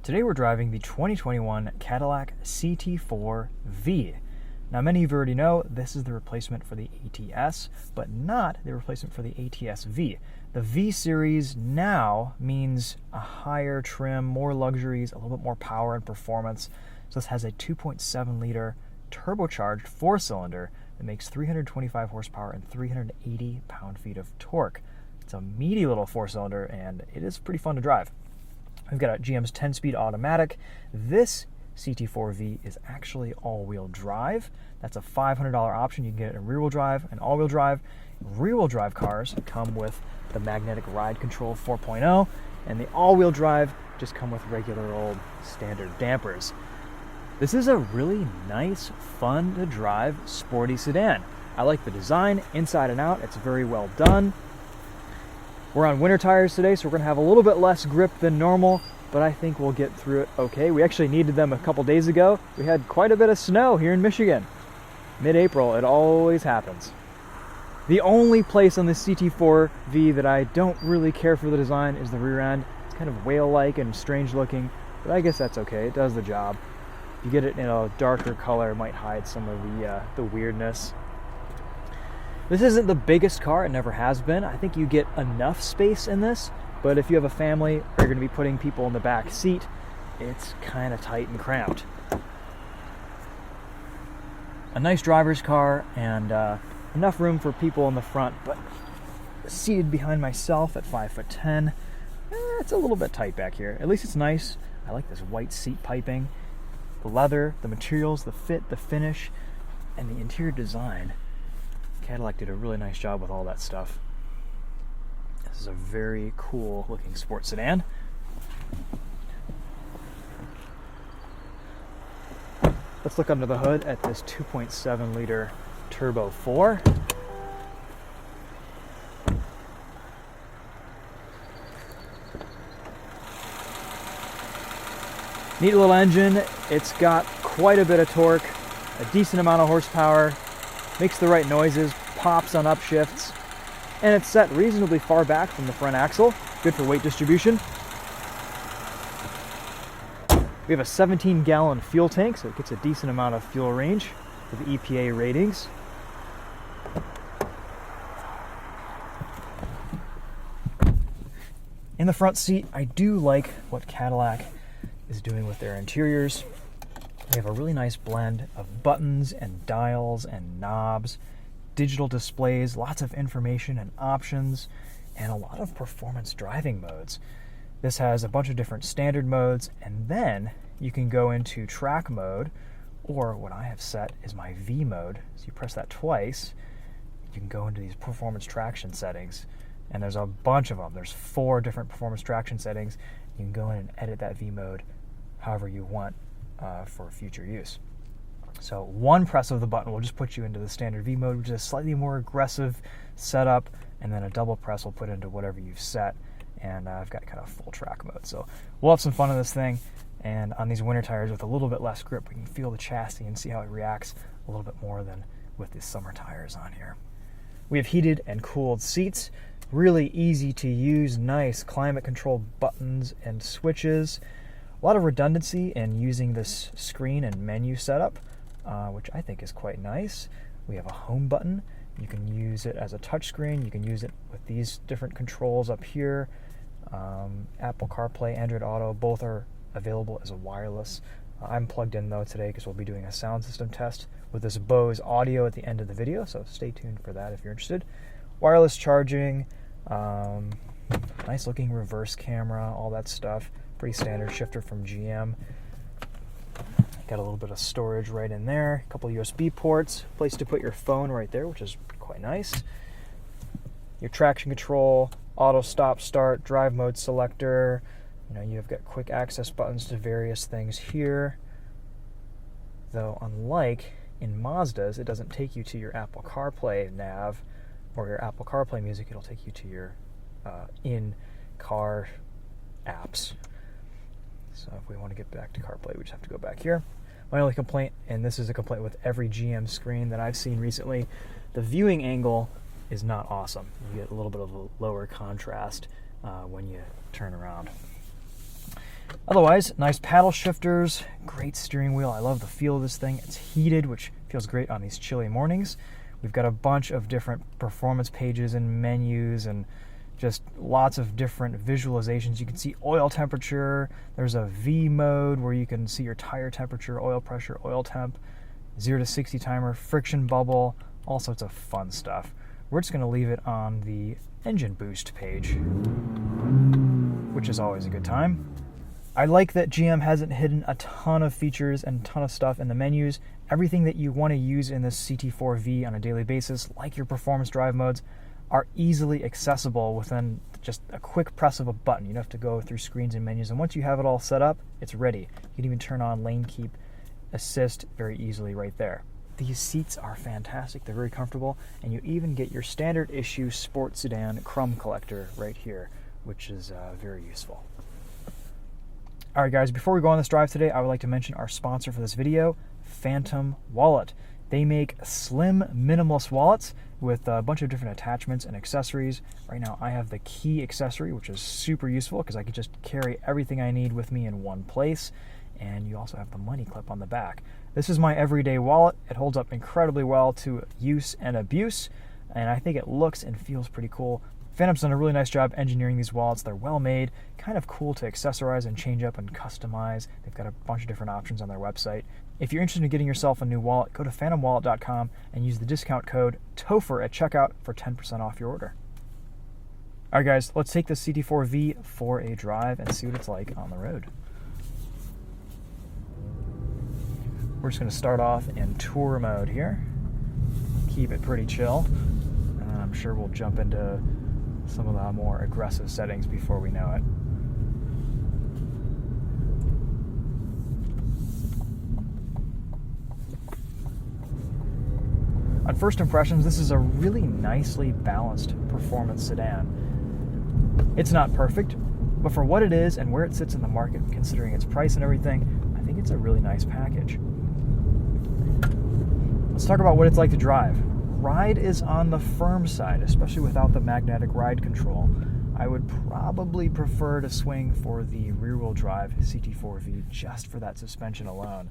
Today we're driving the 2021 Cadillac CT4 V. Now many of you already know this is the replacement for the ATS, but not the replacement for the ATS V. The V series now means a higher trim, more luxuries, a little bit more power and performance. So this has a 2.7 liter turbocharged 4-cylinder that makes 325 horsepower and 380 pound-feet of torque. It's a meaty little 4-cylinder and it is pretty fun to drive. We've got a GM's 10-speed automatic. This CT4V is actually all-wheel drive. That's a $500 option. You can get it in rear-wheel drive and all-wheel drive. Rear-wheel drive cars come with the magnetic ride control 4.0, and the all-wheel drive just come with regular old standard dampers. This is a really nice, fun to drive, sporty sedan. I like the design, inside and out. It's very well done. We're on winter tires today, so we're going to have a little bit less grip than normal, but I think we'll get through it okay. We actually needed them a couple days ago. We had quite a bit of snow here in Michigan. Mid-April, it always happens. The only place on the CT4V that I don't really care for the design is the rear end. It's kind of whale-like and strange looking, but I guess that's okay. It does the job. If you get it in a darker color, it might hide some of the weirdness. This isn't the biggest car, it never has been. I think you get enough space in this, but if you have a family or you're going to be putting people in the back seat, it's kind of tight and cramped. A nice driver's car and enough room for people in the front, but seated behind myself at 5'10", it's a little bit tight back here. At least it's nice. I like this white seat piping, the leather, the materials, the fit, the finish, and the interior design. Cadillac did a really nice job with all that stuff. This is a very cool looking sports sedan. Let's look under the hood at this 2.7 liter Turbo 4. Neat little engine. It's got quite a bit of torque, a decent amount of horsepower, makes the right noises, pops on upshifts, and it's set reasonably far back from the front axle. Good for weight distribution. We have a 17-gallon fuel tank, so it gets a decent amount of fuel range with EPA ratings. In the front seat, I do like what Cadillac is doing with their interiors. We have a really nice blend of buttons and dials and knobs, digital displays, lots of information and options, and a lot of performance driving modes. This has a bunch of different standard modes, and then you can go into track mode, or what I have set is my V mode. So you press that twice, you can go into these performance traction settings, and there's a bunch of them. There's 4 different performance traction settings. You can go in and edit that V mode however you want for future use. So one press of the button will just put you into the standard V mode, which is a slightly more aggressive setup, and then a double press will put into whatever you've set, and I've got kind of full track mode. So we'll have some fun on this thing, and on these winter tires with a little bit less grip, we can feel the chassis and see how it reacts a little bit more than with the summer tires on here. We have heated and cooled seats, really easy to use, nice climate control buttons and switches. A lot of redundancy in using this screen and menu setup, which I think is quite nice. We have a home button. You can use it as a touchscreen. You can use it with these different controls up here. Apple CarPlay, Android Auto, both are available as a wireless. I'm plugged in though today because we'll be doing a sound system test with this Bose audio at the end of the video, so stay tuned for that if you're interested. Wireless charging, nice looking reverse camera, all that stuff. Pretty standard shifter from GM. Got a little bit of storage right in there. A couple USB ports. Place to put your phone right there, which is quite nice. Your traction control, auto stop start, drive mode selector. You've got quick access buttons to various things here. Though unlike in Mazda's, it doesn't take you to your Apple CarPlay nav or your Apple CarPlay music. It'll take you to your in-car apps. So if we want to get back to CarPlay, we just have to go back here. My only complaint, and this is a complaint with every GM screen that I've seen recently, the viewing angle is not awesome. You get a little bit of a lower contrast when you turn around. Otherwise, nice paddle shifters, great steering wheel. I love the feel of this thing. It's heated, which feels great on these chilly mornings. We've got a bunch of different performance pages and menus and just lots of different visualizations. You can see oil temperature. There's a V mode where you can see your tire temperature, oil pressure, oil temp, 0 to 60 timer, friction bubble, all sorts of fun stuff. We're just going to leave it on the engine boost page, which is always a good time. I like that GM hasn't hidden a ton of features and a ton of stuff in the menus. Everything that you want to use in this CT4V on a daily basis, like your performance drive modes, are easily accessible within just a quick press of a button. You don't have to go through screens and menus, and once you have it all set up, it's ready. You can even turn on lane keep assist very easily right there. These seats are fantastic. They're very comfortable, and you even get your standard issue sport sedan crumb collector right here, which is very useful. All right, guys, before we go on this drive today, I would like to mention our sponsor for this video, Phantom Wallet. They make slim, minimalist wallets with a bunch of different attachments and accessories. Right now, I have the key accessory, which is super useful because I can just carry everything I need with me in one place. And you also have the money clip on the back. This is my everyday wallet. It holds up incredibly well to use and abuse, and I think it looks and feels pretty cool. Phantom's done a really nice job engineering these wallets. They're well made, kind of cool to accessorize and change up and customize. They've got a bunch of different options on their website. If you're interested in getting yourself a new wallet, go to phantomwallet.com and use the discount code TOPHER at checkout for 10% off your order. All right, guys, let's take the CT4V for a drive and see what it's like on the road. We're just going to start off in tour mode here. Keep it pretty chill. And I'm sure we'll jump into some of the more aggressive settings before we know it. On first impressions, this is a really nicely balanced performance sedan. It's not perfect, but for what it is and where it sits in the market, considering its price and everything, I think it's a really nice package. Let's talk about what it's like to drive. Ride is on the firm side, especially without the magnetic ride control. I would probably prefer to swing for the rear-wheel drive CT4V just for that suspension alone.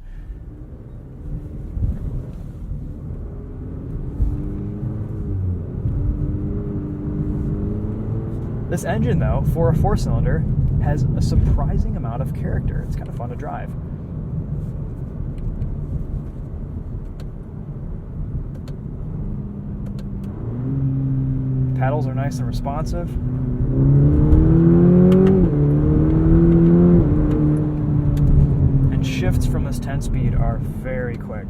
This engine, though, for a 4-cylinder, has a surprising amount of character. It's kind of fun to drive. Paddles are nice and responsive. And shifts from this 10-speed are very quick.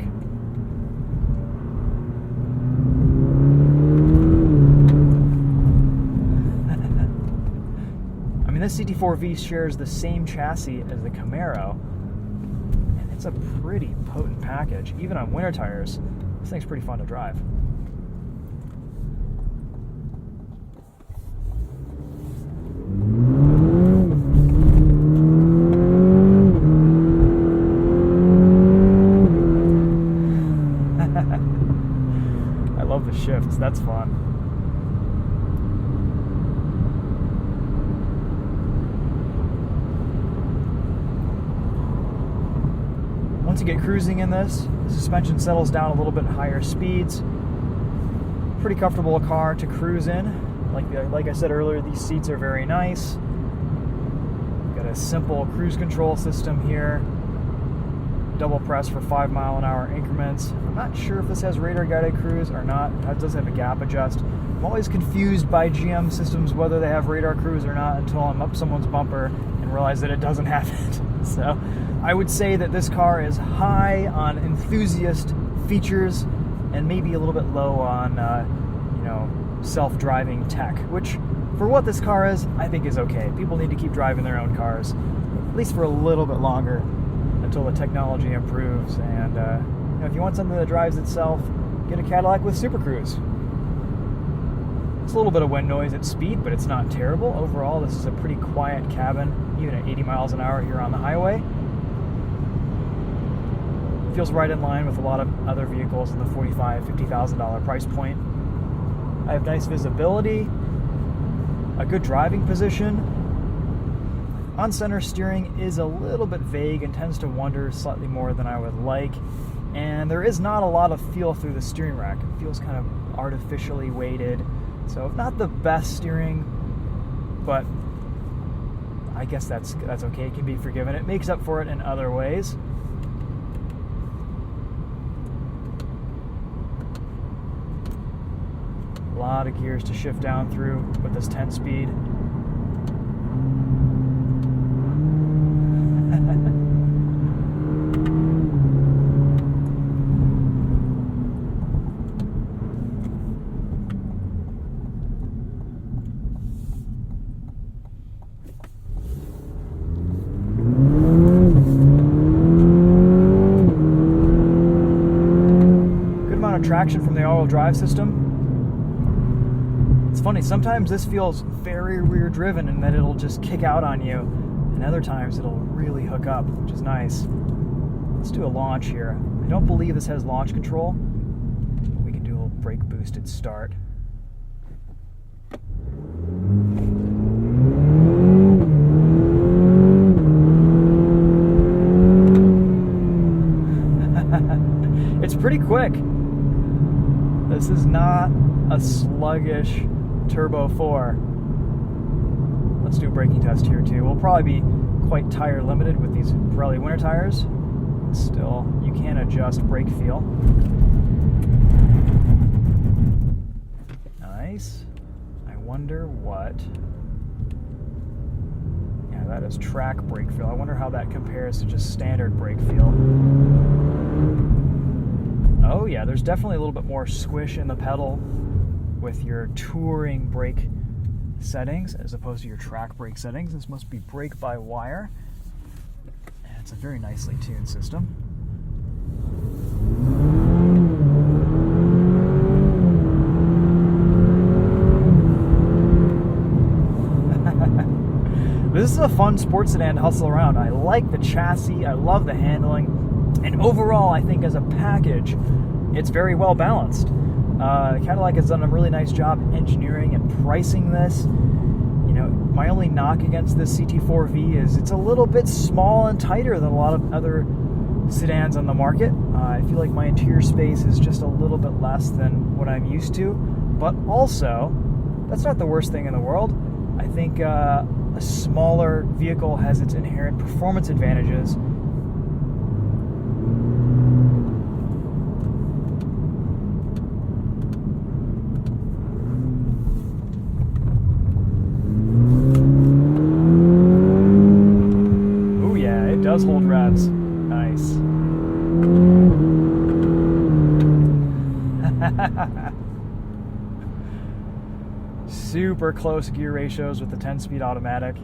I mean, this CT4V shares the same chassis as the Camaro, and it's a pretty potent package. Even on winter tires, this thing's pretty fun to drive. I love the shifts, that's fun. Once you get cruising in this, the suspension settles down a little bit higher speeds. Pretty comfortable car to cruise in. Like I said earlier, these seats are very nice. Got a simple cruise control system here. Double press for 5-mile-an-hour increments. I'm not sure if this has radar guided cruise or not. It does have a gap adjust. I'm always confused by GM systems whether they have radar cruise or not until I'm up someone's bumper and realize that it doesn't have it. So I would say that this car is high on enthusiast features and maybe a little bit low on self-driving tech, which for what this car is, I think is okay. People need to keep driving their own cars, at least for a little bit longer, until the technology improves. And if you want something that drives itself, get a Cadillac with Super Cruise. It's a little bit of wind noise at speed, but it's not terrible. Overall, this is a pretty quiet cabin, even at 80 miles an hour here on the highway. Feels right in line with a lot of other vehicles in the $45,000, $50,000 price point. I have nice visibility, a good driving position. On-center steering is a little bit vague and tends to wander slightly more than I would like. And there is not a lot of feel through the steering rack. It feels kind of artificially weighted. So not the best steering, but I guess that's okay. It can be forgiven. It makes up for it in other ways. A lot of gears to shift down through with this 10-speed. Traction from the all-wheel drive system. It's funny, sometimes this feels very rear driven and then it'll just kick out on you, and other times it'll really hook up, which is nice. Let's do a launch here. I don't believe this has launch control, but we can do a little brake boosted start. It's pretty quick. This is not a sluggish Turbo 4. Let's do a braking test here too. We'll probably be quite tire limited with these Pirelli winter tires. Still, you can adjust brake feel. Nice. I wonder what... Yeah, that is track brake feel. I wonder how that compares to just standard brake feel. Oh yeah, there's definitely a little bit more squish in the pedal with your touring brake settings as opposed to your track brake settings. This must be brake-by-wire, and it's a very nicely tuned system. This is a fun sports sedan to hustle around. I like the chassis, I love the handling. And overall, I think as a package, it's very well balanced. Cadillac has done a really nice job engineering and pricing this. You know, my only knock against this CT4V is it's a little bit small and tighter than a lot of other sedans on the market. I feel like my interior space is just a little bit less than what I'm used to. But also, that's not the worst thing in the world. I think a smaller vehicle has its inherent performance advantages. Does hold revs. Nice. Super close gear ratios with the 10-speed automatic.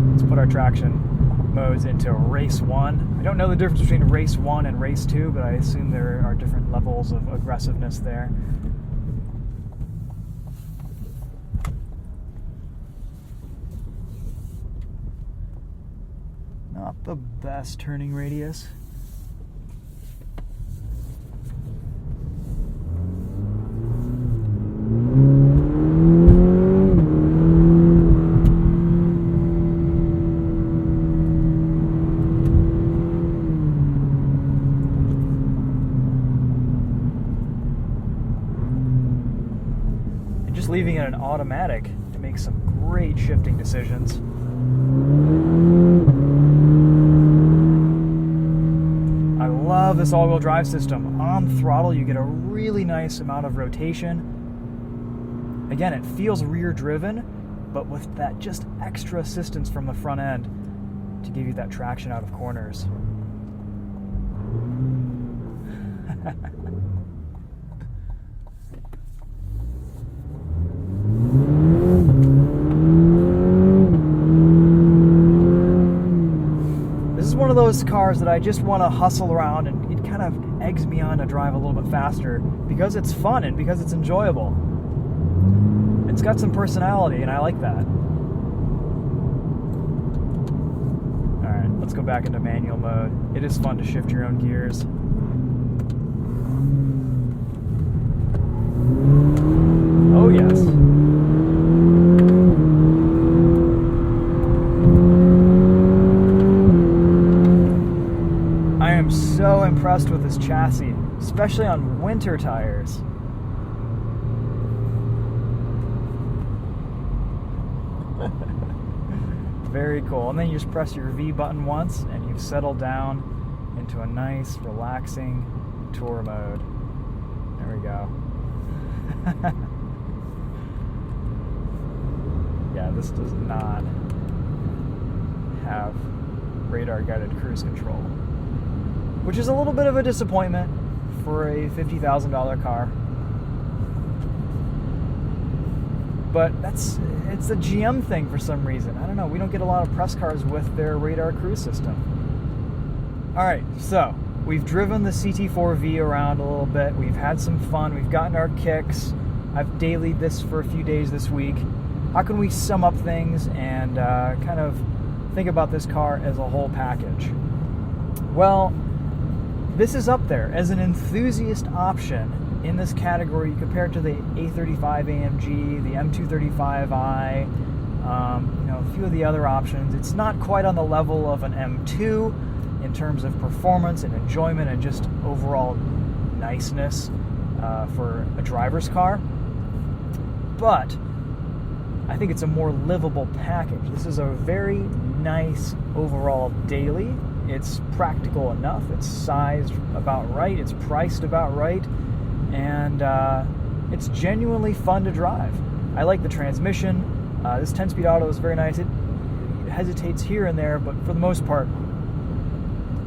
Let's put our traction modes into race 1. I don't know the difference between race 1 and race 2, but I assume there are different levels of aggressiveness there. Not the best turning radius. Leaving it an automatic to make some great shifting decisions. I love this all-wheel drive system. On throttle, you get a really nice amount of rotation. Again, it feels rear-driven, but with that just extra assistance from the front end to give you that traction out of corners. One of those cars that I just want to hustle around, and it kind of eggs me on to drive a little bit faster because it's fun and because it's enjoyable. It's got some personality, and I like that. Let's go back into manual mode. It is fun to shift your own gears. Oh yes. I am so impressed with this chassis, especially on winter tires. Very cool. And then you just press your V button once and you've settled down into a nice, relaxing tour mode. There we go. Yeah, this does not have radar guided cruise control, which is a little bit of a disappointment for a $50,000 car. But it's a GM thing for some reason. I don't know. We don't get a lot of press cars with their radar cruise system. All right, so we've driven the CT4V around a little bit. We've had some fun. We've gotten our kicks. I've dailied this for a few days this week. How can we sum up things and kind of think about this car as a whole package? Well, this is up there as an enthusiast option in this category. You compare it to the A35 AMG, the M235i, a few of the other options. It's not quite on the level of an M2 in terms of performance and enjoyment and just overall niceness for a driver's car. But I think it's a more livable package. This is a very nice overall daily. It's practical enough. It's sized about right. It's priced about right. And it's genuinely fun to drive. I like the transmission. This 10-speed auto is very nice. It hesitates here and there, but for the most part,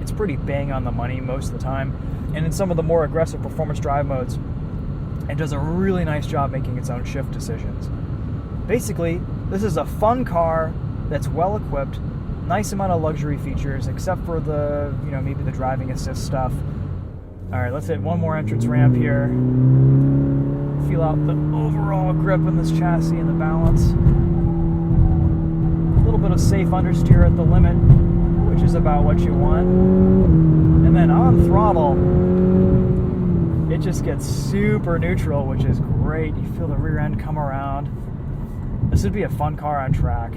it's pretty bang on the money most of the time. And in some of the more aggressive performance drive modes, it does a really nice job making its own shift decisions. Basically, this is a fun car that's well equipped, nice amount of luxury features, except for the, maybe the driving assist stuff. All right, let's hit one more entrance ramp here. Feel out the overall grip in this chassis and the balance. A little bit of safe understeer at the limit, which is about what you want. And then on throttle, it just gets super neutral, which is great. You feel the rear end come around. This would be a fun car on track.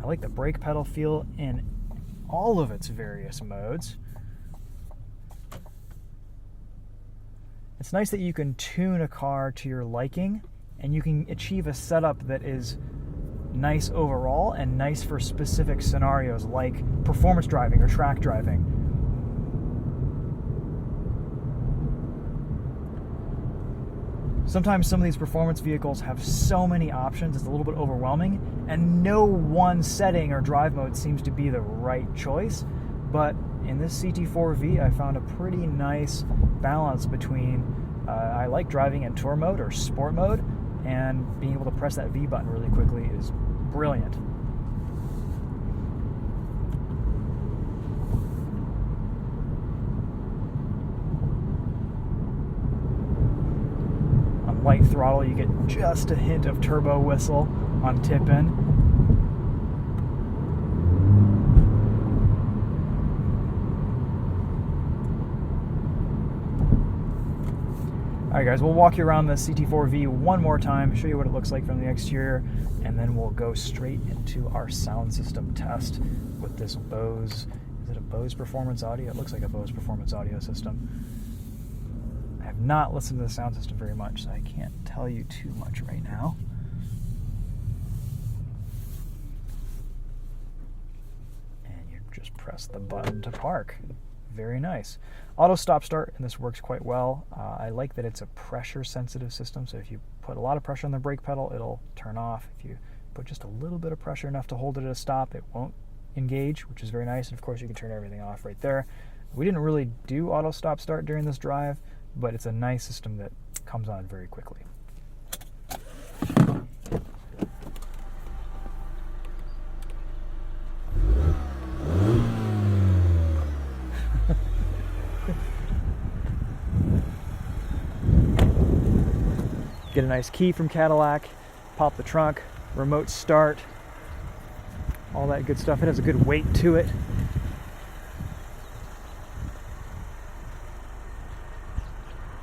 I like the brake pedal feel in all of its various modes. It's nice that you can tune a car to your liking and you can achieve a setup that is nice overall and nice for specific scenarios like performance driving or track driving. Sometimes some of these performance vehicles have so many options, it's a little bit overwhelming, and no one setting or drive mode seems to be the right choice. But in this CT4V, I found a pretty nice balance between I like driving in tour mode or sport mode, and being able to press that V button really quickly is brilliant. On light throttle, you get just a hint of turbo whistle on tip-in. Alright guys, we'll walk you around the CT4V one more time, show you what it looks like from the exterior, and then we'll go straight into our sound system test with this Bose. Is it a Bose Performance Audio? It looks like a Bose Performance Audio system. I have not listened to the sound system very much, so I can't tell you too much right now. And you just press the button to park. Very nice. Auto stop start, and this works quite well. I like that it's a pressure sensitive system, so if you put a lot of pressure on the brake pedal, it'll turn off. If you put just a little bit of pressure enough to hold it at a stop, it won't engage, which is very nice. And of course you can turn everything off right there. We didn't really do auto stop start during this drive, but it's a nice system that comes on very quickly. Get a nice key from Cadillac, pop the trunk, remote start, all that good stuff. It has a good weight to it.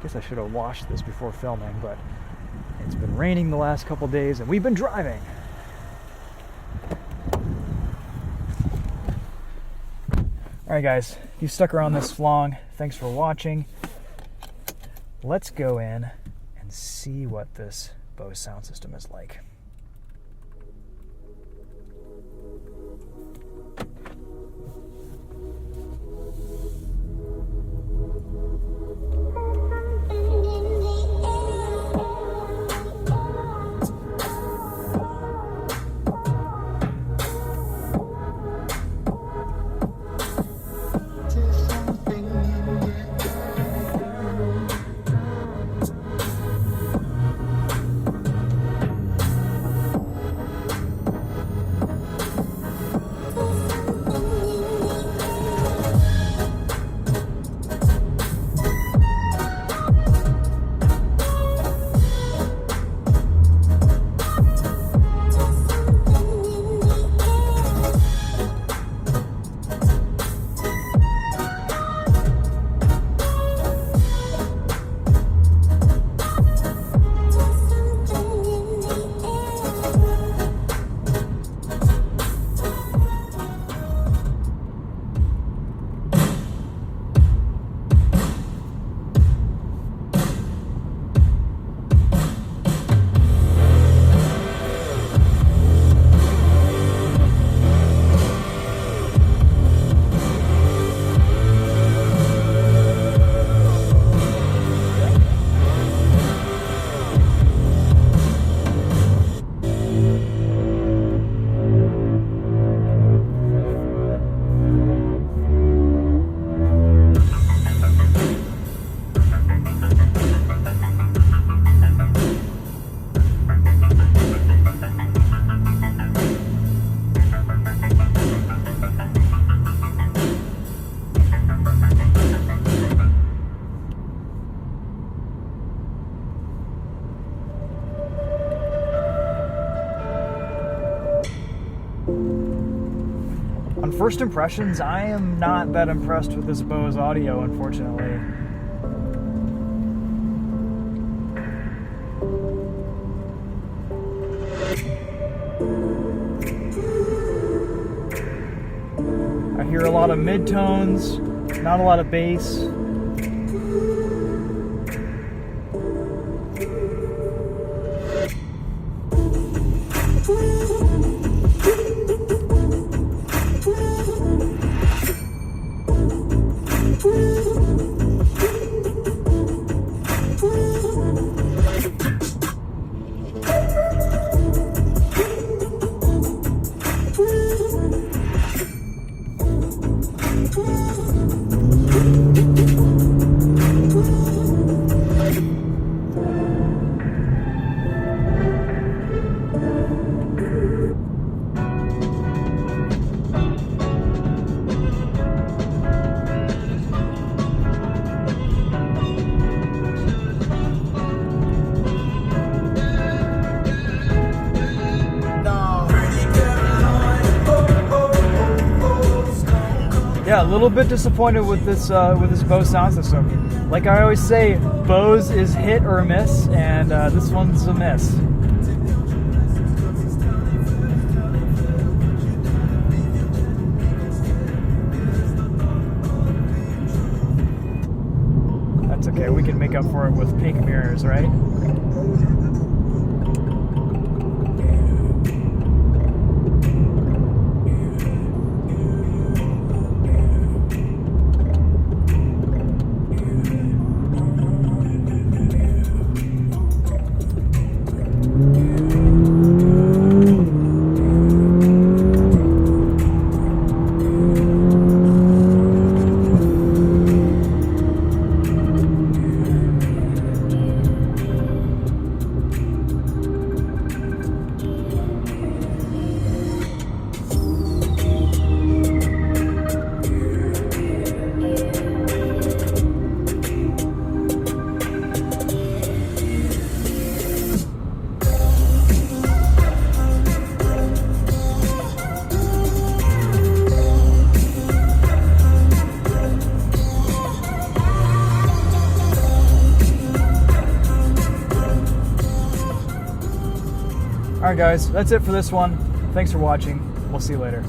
Guess I should have washed this before filming, but it's been raining the last couple days and we've been driving. Alright guys, if you stuck around this long, thanks for watching. Let's go in and see what this Bose sound system is like. On first impressions, I am not that impressed with this Bose audio, unfortunately. I hear a lot of midtones, not a lot of bass. Yeah, a little bit disappointed with this Bose sound system. Like I always say, Bose is hit or miss, and this one's a miss. That's okay, we can make up for it with pink mirrors, right? All right, guys, that's it for this one. Thanks for watching. We'll see you later.